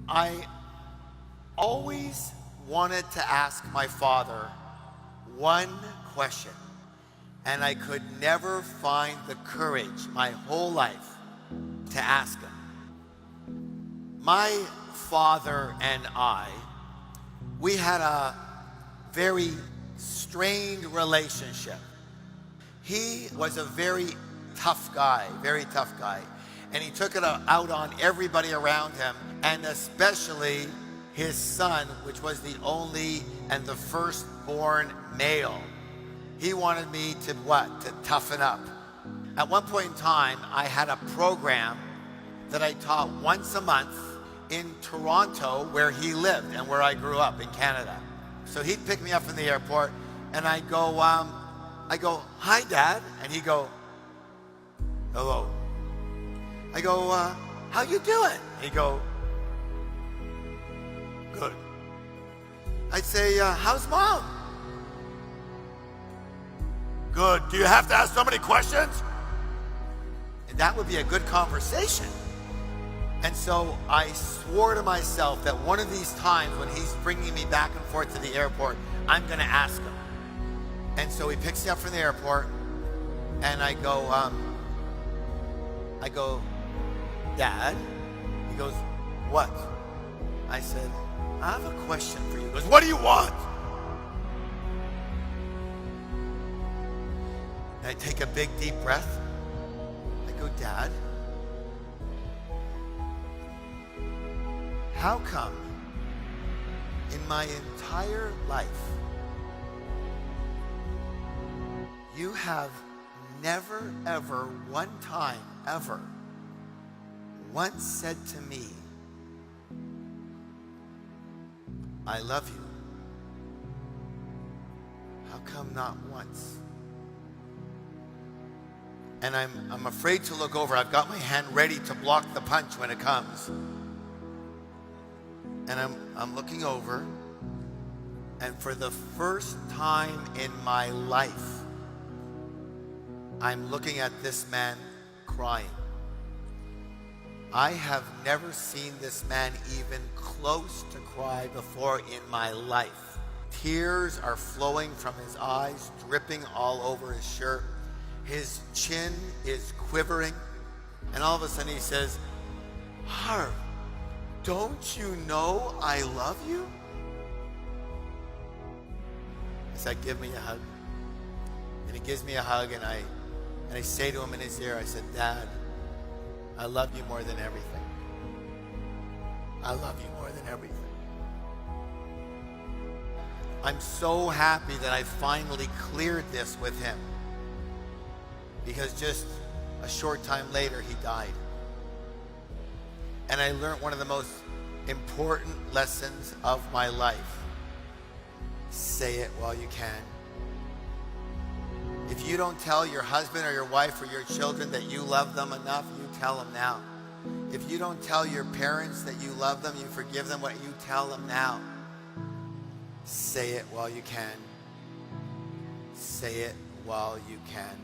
I always wanted to ask my father one question, and I could never find the courage my whole life to ask him. My father and I, we had a very strained relationship. He was a very tough guy, and he took it out on everybody around him, and especially his son, which was the only and the firstborn male. He wanted me to To toughen up. At one point in time, I had a program that I taught once a month in Toronto, where he lived and where I grew up in Canada. So he'd pick me up from the airport, and I go, "Hi, Dad," and he'd go, "Hello." I go, "How you doing?" He'd go, "Good." I'd say, "How's Mom?" "Good. Do you have to ask so many questions?" And that would be a good conversation. And so I swore to myself that one of these times when he's bringing me back and forth to the airport, I'm going to ask him. And so he picks me up from the airport, and I go, "Dad?" He goes, "What?" I said, "I have a question for you." He goes, "What do you want?" And I take a big deep breath. I go, "Dad, how come in my entire life you have never, ever, one time, ever, once said to me, 'I love you'? How come not once?" And I'm afraid to look over. I've got my hand ready to block the punch when it comes. And I'm looking over, and for the first time in my life, I'm looking at this man crying. I have never seen this man even close to cry before in my life. Tears are flowing from his eyes, dripping all over his shirt. His chin is quivering, and all of a sudden he says, "Harv, don't you know I love you?" I said, "Give me a hug." And he gives me a hug, and I say to him in his ear, I said, "Dad, I love you more than everything. I love you more than everything." I'm so happy that I finally cleared this with him, because just a short time later he died. And I learned one of the most important lessons of my life. Say it while you can. If you don't tell your husband or your wife or your children that you love them enough, you tell them now. If you don't tell your parents that you love them, you forgive them, what you tell them now. Say it while you can. Say it while you can.